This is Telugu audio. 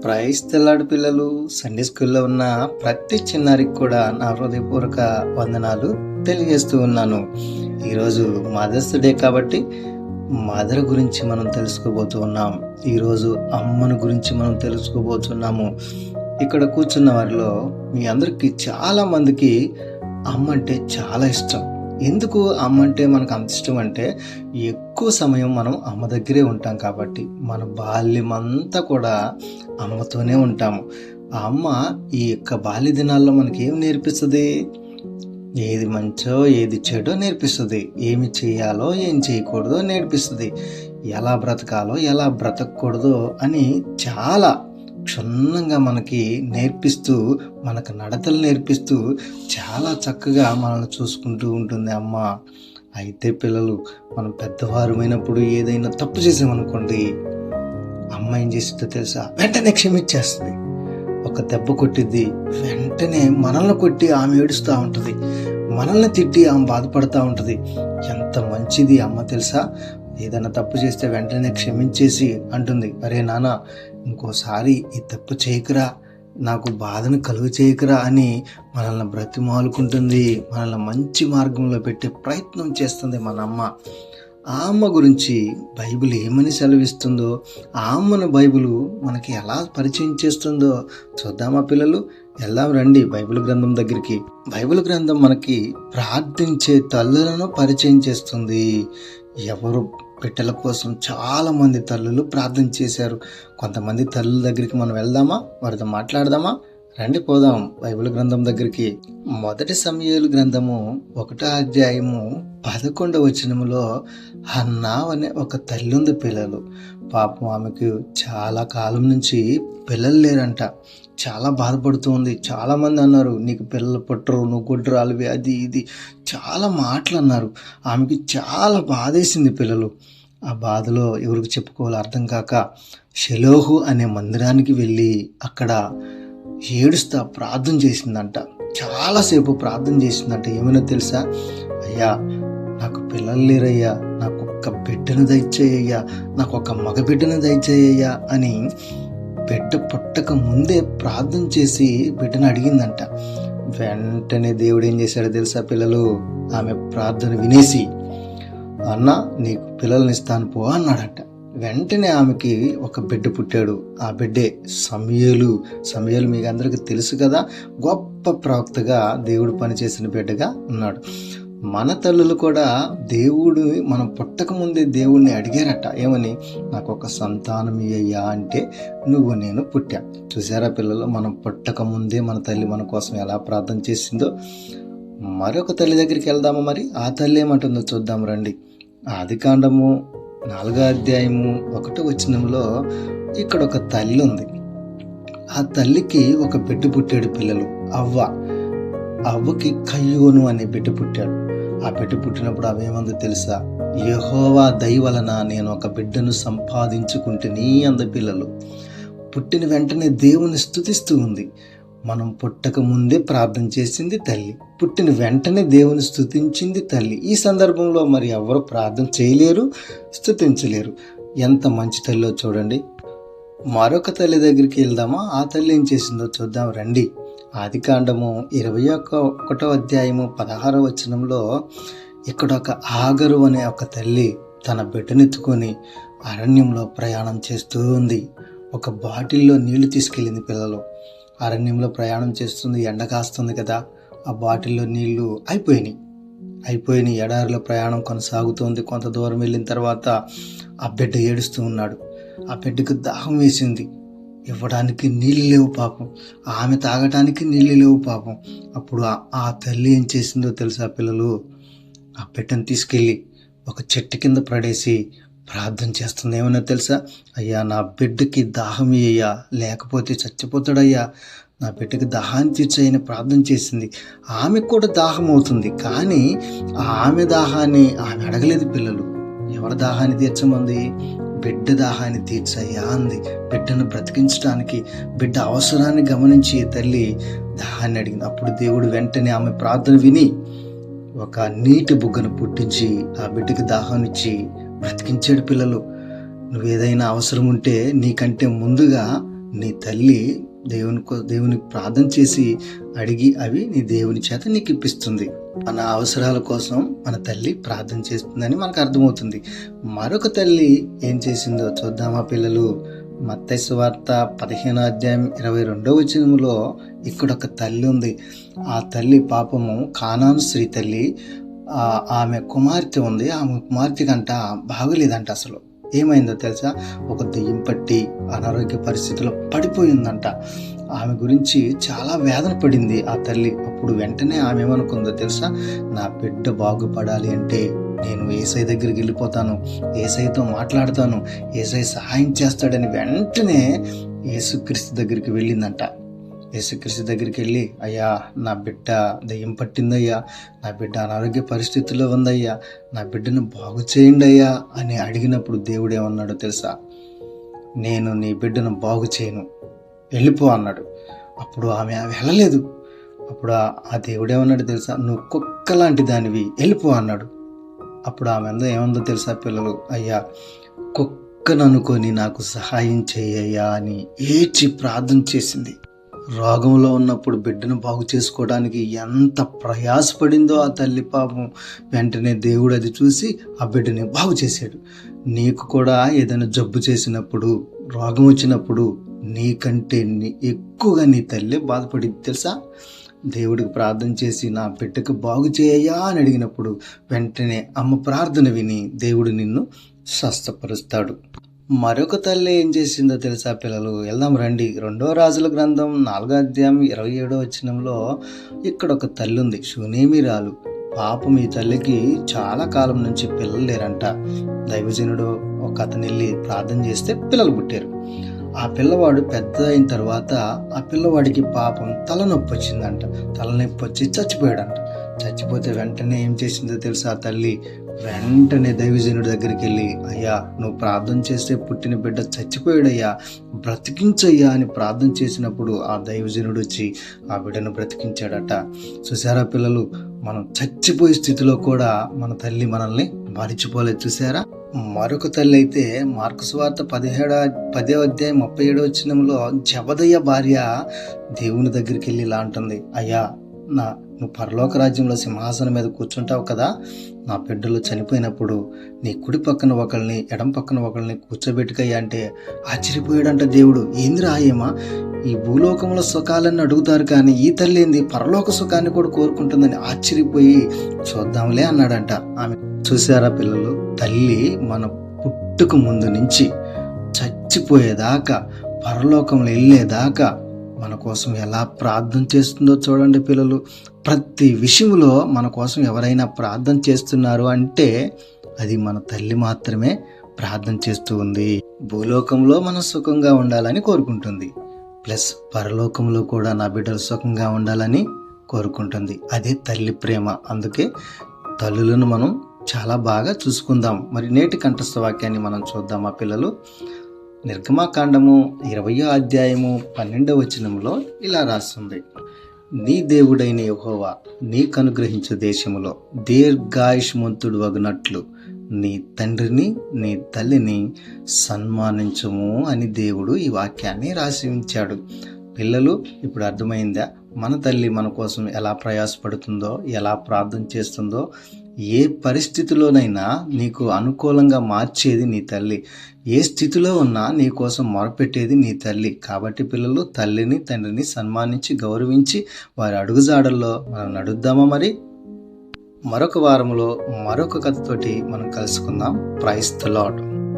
ప్రైజ్ తెల్లాడు పిల్లలు, సండే స్కూల్లో ఉన్న ప్రతి చిన్నారికి కూడా నా హృదయపూర్వక వందనాలు తెలియజేస్తూ ఉన్నాను. ఈరోజు మదర్స్ డే కాబట్టి మదర్ గురించి మనం తెలుసుకోబోతూ ఉన్నాం. ఈరోజు అమ్మను గురించి మనం తెలుసుకోబోతున్నాము. ఇక్కడ కూర్చున్న వారిలో మీ అందరికీ చాలా మందికి అమ్మ అంటే చాలా ఇష్టం. ఎందుకు అమ్మ అంటే మనకు అంత ఇష్టం అంటే, ఎక్కువ సమయం మనం అమ్మ దగ్గరే ఉంటాం కాబట్టి మన బాల్యం అంతా కూడా అమ్మతోనే ఉంటాము. ఆ అమ్మ ఈ యొక్క బాల్య దినాల్లో మనకి ఏం నేర్పిస్తుంది? ఏది మంచో ఏది చెడో నేర్పిస్తుంది. ఏమి చేయాలో ఏం చేయకూడదో నేర్పిస్తుంది. ఎలా బ్రతకాలో ఎలా బ్రతకూడదో అని చాలా క్షుణ్ణంగా మనకి నేర్పిస్తూ, మనకు నడతలు నేర్పిస్తూ చాలా చక్కగా మనల్ని చూసుకుంటూ ఉంటుంది అమ్మ. అయితే పిల్లలు, మనం పెద్దవారమైనప్పుడు ఏదైనా తప్పు చేసామనుకోండి, అమ్మ ఏం చేస్తుందో తెలుసా? వెంటనే క్షమించేస్తుంది. ఒక దెబ్బ కొట్టిద్ది, వెంటనే మనల్ని కొట్టి ఆమె ఏడుస్తూ ఉంటుంది, మనల్ని తిట్టి ఆమె బాధపడుతూ ఉంటుంది. ఎంత మంచిది అమ్మ తెలుసా? ఏదైనా తప్పు చేస్తే వెంటనే క్షమించేసి అంటుంది, అరే నాన్న ఇంకోసారి ఈ తప్పు చేయకురా, నాకు బాధను కలుగు చేయకురా అని మనల్ని బ్రతిమాలుకుంటుంది. మనల్ని మంచి మార్గంలో పెట్టే ప్రయత్నం చేస్తుంది మన అమ్మ. ఆ అమ్మ గురించి బైబిల్ ఏమని సెలవిస్తుందో, ఆ అమ్మను బైబిల్ మనకి ఎలా పరిచయం చేస్తుందో చూద్దామా పిల్లలు? వెళ్దాం రండి బైబిల్ గ్రంథం దగ్గరికి. బైబిల్ గ్రంథం మనకి ప్రార్థించే తల్లులను పరిచయం చేస్తుంది. ఎవరు బిడ్డల కోసం చాలా మంది తల్లులు ప్రార్థన చేశారు. కొంతమంది తల్లుల దగ్గరికి మనం వెళ్దామా? వారితో మాట్లాడదామా? రండి పోదాం బైబిల్ గ్రంథం దగ్గరికి. మొదటి సమూయేలు గ్రంథము 1వ అధ్యాయము 11వ వచనములో హన్నా అనే ఒక తల్లి ఉంది పిల్లలు. పాపం ఆమెకు చాలా కాలం నుంచి పిల్లలు లేరంట. చాలా బాధపడుతూ ఉంది. చాలా మంది అన్నారు, నీకు పిల్లలు పుట్టరు, నువ్వు గుడ్రాలివి, అది ఇది చాలా మాటలు అన్నారు. ఆమెకి చాలా బాధేసింది పిల్లలు. ఆ బాధలో ఎవరికి చెప్పుకోవాలో అర్థం కాక షెలోహు అనే మందిరానికి వెళ్ళి అక్కడ ఏడుస్తా ప్రార్థన చేసిందంట. చాలాసేపు ప్రార్థన చేసిందంట. ఏమైనా తెలుసా? అయ్యా నాకు పిల్లలు లేరయ్యా, నాకు ఒక్క బిడ్డను దయచేయ్యా, నాకు ఒక మగ బిడ్డను దయచేయ్యా అని బిడ్డ పుట్టక ముందే ప్రార్థన చేసి బిడ్డను అడిగిందంట. వెంటనే దేవుడు ఏం చేశాడో తెలుసా పిల్లలు? ఆమె ప్రార్థన వినేసి, అన్న నీకు పిల్లల్ని ఇస్తాను పో అన్నాడంట. వెంటనే ఆమెకి ఒక బిడ్డ పుట్టాడు. ఆ బిడ్డే సమూయేలు. సమూయేలు మీకు అందరికీ తెలుసు కదా, గొప్ప ప్రవక్తగా దేవుడు పనిచేసిన బిడ్డగా ఉన్నాడు. మన తల్లులు కూడా దేవుడు మనం పుట్టక ముందే దేవుడిని అడిగారట. ఏమని? నాకు ఒక సంతానం ఇయ్యా అంటే నువ్వు నేను పుట్టా. చూసారా పిల్లలు, మనం పుట్టక ముందే మన తల్లి మన కోసం ఎలా ప్రార్థన చేసిందో. మరొక తల్లి దగ్గరికి వెళ్దామా మరి? ఆ తల్లి ఏమంటుందో చూద్దాం రండి. ఆదికాండము 4వ అధ్యాయము 1వ వచనంలో ఇక్కడ ఒక తల్లి ఉంది. ఆ తల్లికి ఒక బిడ్డ పుట్టాడు పిల్లలు. అవ్వకి కయ్యోను అనే బిడ్డ పుట్టాడు. ఆ బిడ్డ పుట్టినప్పుడు అవేమందో తెలుసా? యెహోవా దయ వలన నేను ఒక బిడ్డను సంపాదించుకుంటుని అంద పిల్లలు. పుట్టిన వెంటనే దేవుని స్తుతిస్తూ ఉంది. మనం పుట్టక ముందే ప్రార్థన చేసింది తల్లి, పుట్టిన వెంటనే దేవుని స్తుతించింది తల్లి. ఈ సందర్భంలో మరి ఎవరు ప్రార్థన చేయలేరు, స్తుతించలేరు. ఎంత మంచి తల్లిలో చూడండి. మరొక తల్లి దగ్గరికి వెళ్దామా? ఆ తల్లి ఏం చేసిందో చూద్దాం రండి. ఆదికాండము 21వ అధ్యాయము 16వ వచనంలో ఇక్కడ ఒక ఆగరు అనే ఒక తల్లి తన బిడ్డనెత్తుకొని అరణ్యంలో ప్రయాణం చేస్తూ ఉంది. ఒక బాటిల్లో నీళ్లు తీసుకెళ్ళింది పిల్లలు. అరణ్యంలో ప్రయాణం చేస్తుంది, ఎండ కాస్తుంది కదా. ఆ బాటిల్లో నీళ్లు అయిపోయినాయి. ఎడారిలో ప్రయాణం కొనసాగుతోంది. కొంత దూరం వెళ్ళిన తర్వాత ఆ బిడ్డ ఏడుస్తూ ఉన్నాడు. ఆ బిడ్డకు దాహం వేసింది. ఇవ్వడానికి నీళ్ళు లేవు పాపం, ఆమె తాగటానికి నీళ్ళు లేవు పాపం. అప్పుడు ఆ తల్లి ఏం చేసిందో తెలుసా పిల్లలు? ఆ బిడ్డను తీసుకెళ్ళి ఒక చెట్టు కింద పడేసి ప్రార్థన చేస్తుంది. ఏమన్నా తెలుసా? అయ్యా నా బిడ్డకి దాహం అయ్యా, లేకపోతే చచ్చిపోతాడయ్యా, నా బిడ్డకి దాహాన్ని తీర్చని ప్రార్థన చేసింది. ఆమెకు కూడా దాహం అవుతుంది, కానీ ఆమె దాహాన్ని ఆమె అడగలేదు పిల్లలు. ఎవరి దాహాన్ని తీర్చమంది? బిడ్డ దాహాన్ని తీర్చయ్యా అంది. బిడ్డను బ్రతికించడానికి, బిడ్డ అవసరాన్ని గమనించి తల్లి దాహాన్ని అడిగింది. అప్పుడు దేవుడు వెంటనే ఆమె ప్రార్థన విని ఒక నీటి బుగ్గను పుట్టించి ఆ బిడ్డకి దాహాన్నిచ్చి బ్రతికించాడు పిల్లలు. నువ్వేదైనా అవసరం ఉంటే నీకంటే ముందుగా నీ తల్లి దేవునికి ప్రార్థన చేసి అడిగి అవి నీ దేవుని చేత నీకు ఇప్పిస్తుంది. మన అవసరాల కోసం మన తల్లి ప్రార్థన చేస్తుందని మనకు అర్థమవుతుంది. మరొక తల్లి ఏం చేసిందో చూద్దామా పిల్లలు? మత్తయి సువార్త 15వ అధ్యాయం 22వ వచనంలో ఇక్కడ ఒక తల్లి ఉంది. ఆ తల్లి పాపము కానాను స్త్రీ తల్లి. ఆమె కుమార్తె ఉంది. ఆమె కుమార్తె కంట బాగలేదంట. అసలు ఏమైందో తెలుసా? ఒక దెయ్యం పట్టి అనారోగ్య పరిస్థితిలో పడిపోయిందంట. ఆమె గురించి చాలా వేదన పడింది ఆ తల్లి. అప్పుడు వెంటనే ఆమె ఏమనుకుందో తెలుసా? నా బిడ్డ బాగుపడాలి అంటే నేను యేసయ్య దగ్గరికి వెళ్ళిపోతాను, యేసయ్యతో మాట్లాడతాను, యేసయ్య సహాయం చేస్తాడని వెంటనే యేసుక్రీస్తు దగ్గరికి వెళ్ళిందంట. యేసుక్రీస్తు దగ్గరికి వెళ్ళి, అయ్యా నా బిడ్డ దెయ్యం పట్టిందయ్యా, నా బిడ్డ అనారోగ్య పరిస్థితుల్లో ఉందయ్యా, నా బిడ్డను బాగు చేయండి అయ్యా అని అడిగినప్పుడు దేవుడు ఏమన్నాడో తెలుసా? నేను నీ బిడ్డను బాగు చేయను, వెళ్ళిపో అన్నాడు. అప్పుడు ఆమె వెళ్ళలేదు. అప్పుడు ఆ దేవుడు ఏమన్నాడు తెలుసా? నువ్వు కుక్క లాంటి దానివి, వెళ్ళిపో అన్నాడు. అప్పుడు ఆమె ఏముందో తెలుసా పిల్లలు? అయ్యా కుక్కను అనుకొని నాకు సహాయం చేయ్యా అని ఏడ్చి ప్రార్థన చేసింది. రోగంలో ఉన్నప్పుడు బిడ్డను బాగు చేసుకోవడానికి ఎంత ప్రయాసపడిందో ఆ తల్లి పాపం. వెంటనే దేవుడు అది చూసి ఆ బిడ్డని బాగు చేశాడు. నీకు కూడా ఏదైనా జబ్బు చేసినప్పుడు, రోగం వచ్చినప్పుడు నీకంటే ఎక్కువగా నీ తల్లి బాధపడింది తెలుసా? దేవుడికి ప్రార్థన చేసి నా బిడ్డకు బాగు చేయయ్యా అని అడిగినప్పుడు వెంటనే అమ్మ ప్రార్థన విని దేవుడు నిన్ను స్వస్థపరుస్తాడు. మరొక తల్లి ఏం చేసిందో తెలుసా పిల్లలు? వెళ్దాం రండి. 2వ రాజుల గ్రంథం 4వ అధ్యాయం 27వ వచనంలో ఇక్కడ ఒక తల్లి ఉంది, షూనేమీరాలు. పాపం ఈ తల్లికి చాలా కాలం నుంచి పిల్లలు లేరంట. దైవజనుడు ఒక అతను వెళ్ళి ప్రార్థన చేస్తే పిల్లలు పుట్టారు. ఆ పిల్లవాడు పెద్ద అయిన తర్వాత ఆ పిల్లవాడికి పాపం తలనొప్పి వచ్చిందంట. తలనొప్పి వచ్చి చచ్చిపోయాడంట. చచ్చిపోతే వెంటనే ఏం చేసిందో తెలుసా? ఆ తల్లి వెంటనే దైవజనుడి దగ్గరికి వెళ్ళి, అయ్యా నువ్వు ప్రార్థన చేస్తే పుట్టిన బిడ్డ చచ్చిపోయాడయ్యా, బ్రతికించయ్యా అని ప్రార్థన చేసినప్పుడు ఆ దైవజనుడు వచ్చి ఆ బిడ్డను బ్రతికించాడట. చూసారా పిల్లలు? మనం చచ్చిపోయే స్థితిలో కూడా మన తల్లి మనల్ని మరిచిపోలేదు. చూసారా? మరొక తల్లి అయితే మార్కు సువార్త 10వ అధ్యాయం 37వ వచనంలో జబదయ్య భార్య దేవుని దగ్గరికి వెళ్ళి ఇలా అంటుంది, అయ్యా నువ్వు పరలోక రాజ్యంలో సింహాసనం మీద కూర్చుంటావు కదా, నా బిడ్డలు చనిపోయినప్పుడు నీ కుడి పక్కన ఒకరిని ఎడం పక్కన ఒకరిని కూర్చోబెట్టుకయ్యా అంటే ఆశ్చర్యపోయాడంట దేవుడు. ఏందిరా ఏమా, ఈ భూలోకంలో సుఖాలని అడుగుతారు కానీ ఈ తల్లి ఏంది పరలోక సుఖాన్ని కూడా కోరుకుంటుందని ఆశ్చర్యపోయి చూద్దాంలే అన్నాడంట ఆమె. చూసారా పిల్లలు? తల్లి మన పుట్టుక ముందు నుంచి చచ్చిపోయేదాకా, పరలోకంలో వెళ్ళేదాకా మన కోసం ఎలా ప్రార్థన చేస్తుందో చూడండి పిల్లలు. ప్రతి విషయంలో మన కోసం ఎవరైనా ప్రార్థన చేస్తున్నారు అంటే అది మన తల్లి మాత్రమే ప్రార్థన చేస్తూ ఉంది. భూలోకంలో మనం సుఖంగా ఉండాలని కోరుకుంటుంది, ప్లస్ పరలోకంలో కూడా నా బిడ్డలు సుఖంగా ఉండాలని కోరుకుంటుంది. అదే తల్లి ప్రేమ. అందుకే తల్లులను మనం చాలా బాగా చూసుకుందాం. మరి నేటి కంఠస్థ వాక్యాన్ని మనం చూద్దామా పిల్లలు? నిర్గమాకాండము 20వ అధ్యాయము 12వ వచనంలో ఇలా రాస్తుంది, నీ దేవుడైన యెహోవా నీకు అనుగ్రహించే దేశములో దీర్ఘాయుష్మంతుడు వగునట్లు నీ తండ్రిని నీ తల్లిని సన్మానించుము అని దేవుడు ఈ వాక్యాన్ని రాసి ఉంచాడు. పిల్లలు, ఇప్పుడు అర్థమైందా? మన తల్లి మన కోసం ఎలా ప్రయాసపడుతుందో, ఎలా ప్రార్థన చేస్తుందో, ఏ పరిస్థితిలోనైనా నీకు అనుకూలంగా మార్చేది నీ తల్లి. ఏ స్థితిలో ఉన్నా నీ కోసం మొరపెట్టేది నీ తల్లి. కాబట్టి పిల్లలు, తల్లిని తండ్రిని సన్మానించి గౌరవించి వారి అడుగుజాడల్లో మనం నడుద్దామా? మరి మరొక వారంలో మరొక కథతోటి మనం కలుసుకుందాం. Praise the lord.